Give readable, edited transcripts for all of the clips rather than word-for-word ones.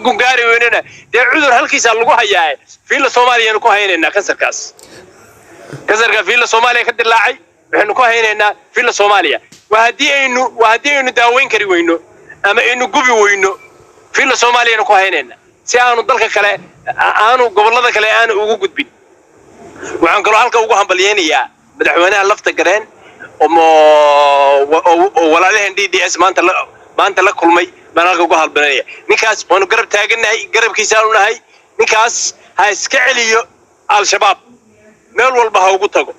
markuu gaari weynana dee cudur halkiisa lagu hayaa fiila Soomaaliya ku haynayna kansarkaas fiila Soomaaliya ka dilaacay waxaanu ku haynaynaa fiila Soomaaliya وهدي إنه داوين كري وينو أما إنه جوبي وينو في الصومالية نكو هيننا سيانو ضلك كلا أنا قبل الله كلا أنا وجود بين وعن كل حلقة وجوهم بلياني يا بدحونا لفت جرين ولا له دي اس ما أنت لا كل ما نلقى وجوه البنية نكاس وانو قرب تاجنا قرب كيسالنا هاي نكاس هاي سكعليو على الشباب مال والبها وجوتكم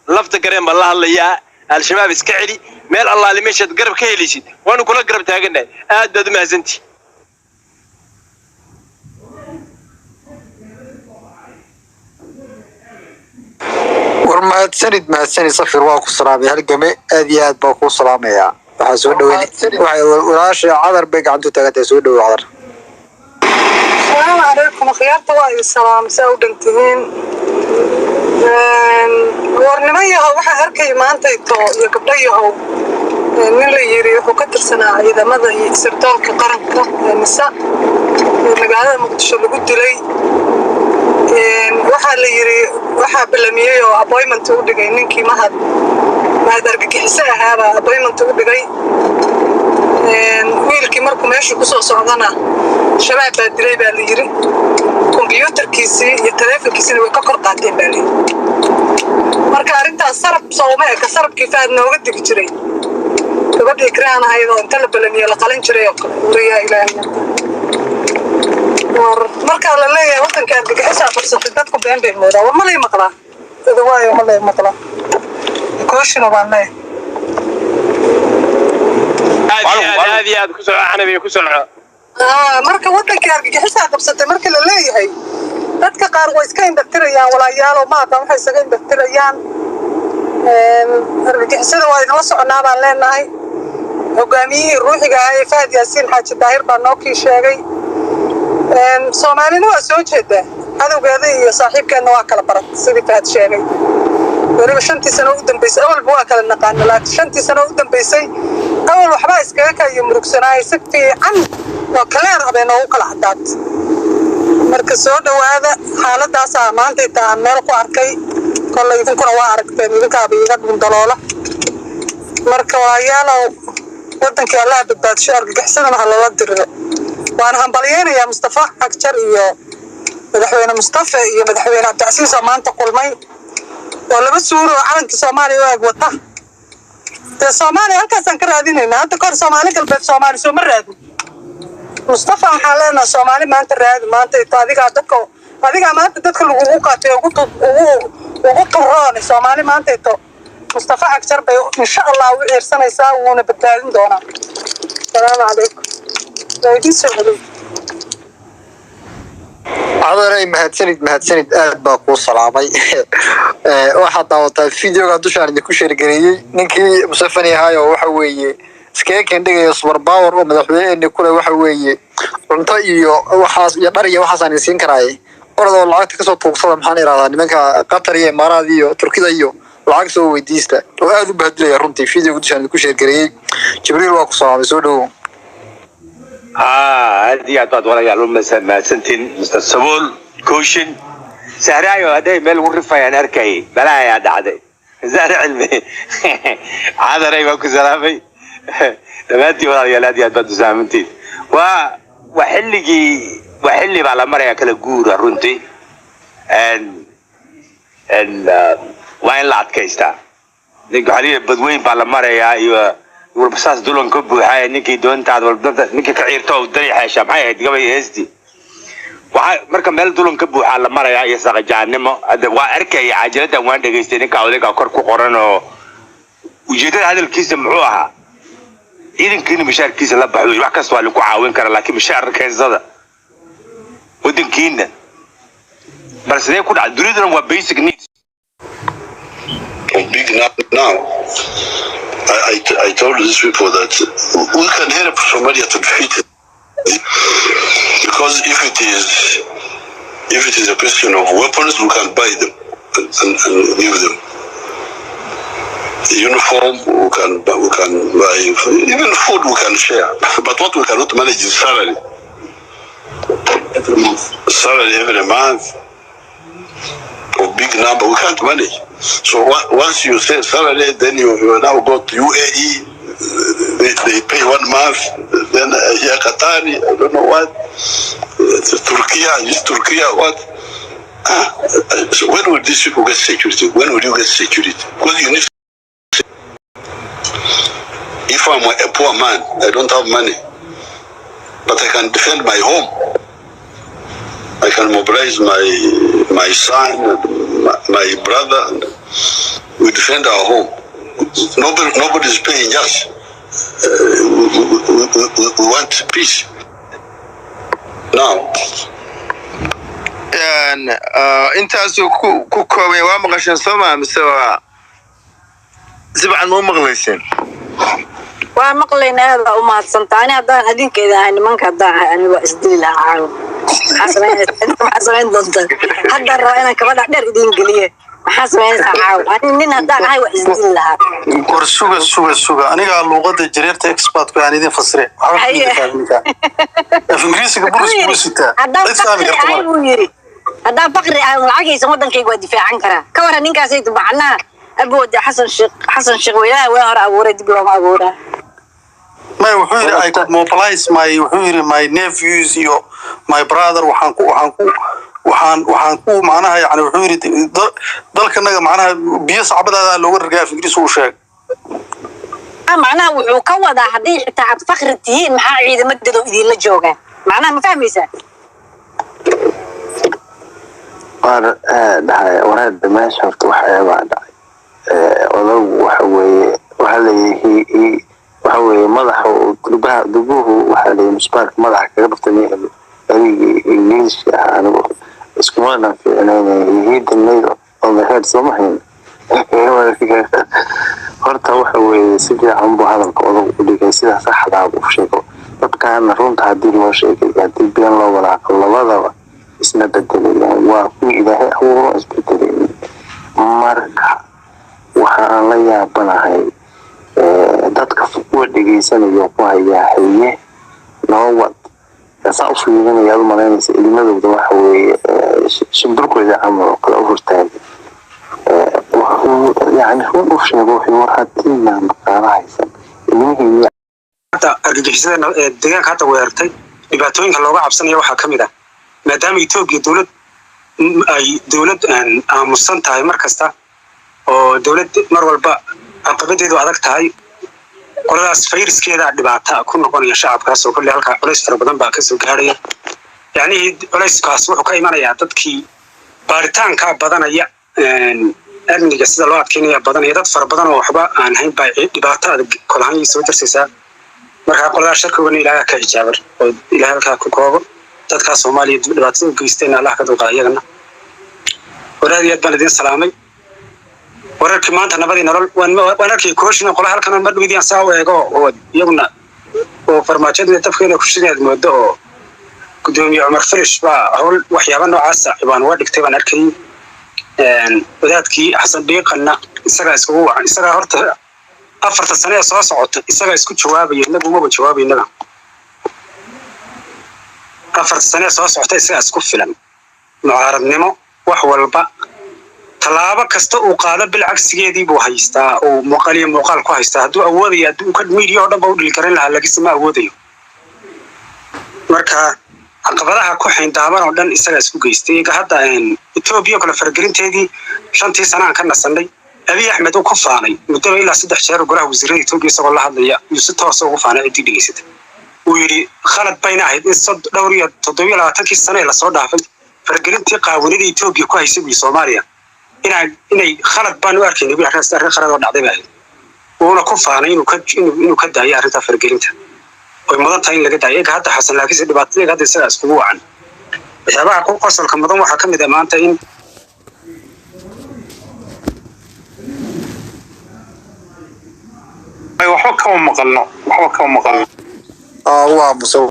لفت جرين بالله الله يا الشباب اسكعلي مال الله اللي مشت قرب كيليشي وانا كل قرب تاجنا أدد ما زنتي ورما سند صفر واقو سلامي هالجميع أديات باقو سلامي يا حسود وين وراش عذر بيج عنده تاجت حسود وعذر السلام عليكم خيارته وايد السلام سعود انتهين ورنمية waxa arkay maanta ito iyo gabdhayahow nin la yiri wuxuu ka tirsanaa ciidamada iyo sirdoonka qaranka nisa magaalada Muqdisho lagu dilay waxa la yiri waxa bilamiyay oo appointment u dhigay ninkii mahad argagixisa ahaaba appointment u dhigay wiilkii markuu meesha ku soo socdana shabaab baa dilay baa la yiri computerkiisii iyo telefonkiisii way ka kor qaateen baa la yiri marka arintaas sarab Soomaaliya ka sarabkii faad nooga digi jiray gabadhii Ikraan ahayd oo inta la balamiyo la qalin jiray oo wariyaa Ilaahay marka la leeyahay wadanka argagixisa fursad dadku been bay moodaa war ma lay maqlaa sida waayo ma lay maqlaa kooshina baan leeyahay هذه كسر عنبي كسر marka wadanka argagixisa qabsatay marka la leeyahay dadka qaar way iska indhatirayaan walaayaal oo maanta waxay isaga indhatirayaan argagixisada waa inoo soconaa baan leenahay hogaamiyihii ruuxiga ah ee Fahad Yaasiin Xaaji Daahir baa noo kii sheegay Soomaalina waa soo jeedaa cadawgeeda iyo saaxiibkeena waa kala barat sidii Fahad sheegay wariba 5 sano u dambeysay awalba waa kala naqaan laakiin 5 sano u dambeysay awal waxba iskaga ka iyo murugsanaay si fiican oo kala rabeen oo kala cadaad marka soo dhawaada xaaladaas maanta inta meel ku arkay kolay idinkuna waa aragteen idinka biiga dhundaloola marka waayaalo wadanka Allah badbaadisho argagixisada waxa loo dirro waan hambalyeynaya Mustafa Akjar iyo madaxweyne Mustafa iyo madaxweyne Abdicasiis maanta kulmay oo laba suuro calanka Soomaaliya oo wata Soomaaliya halkaas ka raadinayna hadda kor Soomaali galbeed Soomaali soo maraadin Mustafa xaleena Soomaali maanta raad maanta adiga maanta dadka lagu qaatay ugu turoon Soomaali maanta ito Mustafa Akjar bay insha Allah u ciirsanaysaa wuuna badbaadin doonaa Assalaamu calaykum عذري مهتسند باكو سلامي واحد داوتا فيديو دushaan idinku sheergareeyay ninkii musafani ahaa oo waxa weeye iska keendigay super power oo madaxweyne kule waxa weeye cunto iyo waxaas iyo dhar iyo waxaas aan siin karaay orado lacagta ka soo tuugsada maxaan iraahdaa nimanka Qatar iyo Imaaraad iyo Turkiga iyo lacag soo weydiista oo aad u bahdilay runtii video dushaan idinku sheergareeyay Jibriil waa ku salaamay soo dhaw هذه أعتقد ولا يعلم مثلا سنتين مستسبول كوشن سهرايو هذا مال ورفة يعني أركي بلا يا دعدي زهر علمي هذا رأي وكو سلامي تماتي ولا يلادي أعتقد زامنتين وحلي على مرة يأكل جورا رنتي وين لعت كيستا نيجو عليه بدوين على مرة يا وربساس دولن كبو حي نيكي دونتا وربدا نيكي كعيرتو دري حاشا maxay ahayd gabay heesti waxa marka meel dulun ka buuxa la maraya iyo saqajaanimo waa arkay cajalada waan dhageystay ninka odayga kor ku qoran oo ujeedada hadalkiisa muxuu ahaa idinkiina mishaarkiisa la baxdo wax kasta waa lagu caawin karaa laakiin mishaarkeensada wadankiina balse ku dhac dunidana waa basic needs big now I told these people that we can help Somalia to defeat it because if it is a question of weapons, we can buy them and give them the uniform. We can buy even food. We can share, but what we cannot manage is salary. salary every month of big number. We can't manage. So once you say salary, then you now go to UAE. They pay 1 month. Then here Qatari, I don't know what. Turkey, what? So when will these people get security? When will you get security? Because you need. If I'm a poor man, I don't have money, but I can defend my home. I can mobilize my son, my brother, and we defend our home. Nobody is paying us. We want peace. Now. intaas ku koobay waa maqashan Soomaa mise waa sibcan ma maqlaysin waa maqlaynaa aad u mahadsantahay hadaan adinkeeda aan nimanka hadaan aniga isdil lahaa xasameyn doonta hadda raba inaan kabadha dheer idin geliye maxaa sameynaysaa nin hadaan ahay waa isdil lahaa war suga aniga luqada jireerta expert ku aan idin fasire Ingiriisiga burisita hadaan faqri aan lacagaysan wadankayga waa difaacan karaa ka waran ninkaasay dubacnaa abood xasan sheekh weynaha waa hor abuuray dib loo abuuraa ما وحير I could mobilize my nephews iyo my brother waxaan ku macnaha yani wuxuu yiri dalkanaga macnaha biyo sacbadaada looga rargaa Ingiriis uu sheeg macnaha wuxuu ka wadaa hadii xitaa aad faqri tihiin maxaa ciidamadooda idin la joogaan macnaha ma fahmaysaa waraad meesha horta waxyaabaa dhacay odagu waxa weeye madaxa dubuhu waxa leeyahay musbaarka madaxa kaga dhuftay erigii Ingiriiska anigu iskuma fiicnaynay hiidanaydo on the head somahin horta waxa weeye si fiican buu hadalka odagu u dhigay sida saxda ah u sheego dadkaana runta hadii loo sheegay hadii been loo walaaqo labadaba isna bedelayaan waa ku ilaahay awood isbedelay marka waxaan la yaabanahay dadka kuwa dhageysanaya ku hayaahayee nabad kasaa u fiirinaya malaynaysa ilmadooda waxa weeye shimbirkooda camal oo kale u hortaagan يعني هو أفشل روحي ورحتينا مقالة هيسن المهم حتى الجهازنا الدنيا حتى ويرتي يبعتون كلام عبسنا يوحى كمدا ما دام يتوقع دولة أن مستنتهي مركزها ودولة مرة الباء عقبتي ذو عدك تهاي قرص فيرس كذا دبعتها كنا قنيا شعب كاس وكل هالك قرص فربنا باكس وكارية يعني قرص كاس وحكايمنا يعتدكي بارتان كاب بدنا يا amniga sida loo adkeynaya badan iyo dad fara badan oo waxba aan hayn baa dhibaatada kolahan soo darsaysaa marka qolada shirkooda ilaahay ka ijaabar oo ilaahay ka ku koobo dadka Soomaaliyeed dhibaatada u geysteen Allah ka dulqaadayna waraadiyad baan idin salaamay wararkii maanta nabadii nolol waan arkay kooshina qolada halkan ma dhigidiyaan saa u eego oo iyaguna oo farmaajada tafkeena ku shideed moodo oo gudoomiye Umar Farish baa hawl waxyaabo noocaas ah baan waa dhigtay baan arkay wadaadkii xasan deeqana isaga horta 4 sano soo socota isaga isku jawaabay inagu ma jawaabayna 4 sano soo socota isaga isku filan mucaaradnimo wax walba talaabo kasta uu qaado bil cagsigeedii buu haystaa oo muuqaal ku haystaa haduu awoodayo haduu ka media oo dhan baa u dhili karin lahaa laakiin ma awoodayo marka caqabadaha ku xindaaban oo dhan isaga isku geystay hadda Ethiopia kala fargelinteedii 5 sano ka nasanay Abiy Ahmed oo ku faanay muddo ilaa 3 jeer golaha wasiirada Ethiopia isagoo la hadlaya si toos ah ugu faanay cidii dhigaysatay uu yiri khalad bayna ahayd in 7 sano la soo dhaafay fargelintii qaawanida Ethiopia ku haysay Soomaaliya inay khalad baan u arkay Abiy Ahmed arrin khalad oo dhacday baa uu ku faanay inuu ka daayo arrinta fargelinta oo mudan tahay in laga daayo hadda xasan laakiin dhibaatada hadda isaga isku wacan waxyaabaha ku qosolka mudan waxa kamid ah maanta in ay waxba kama maqalno waa muso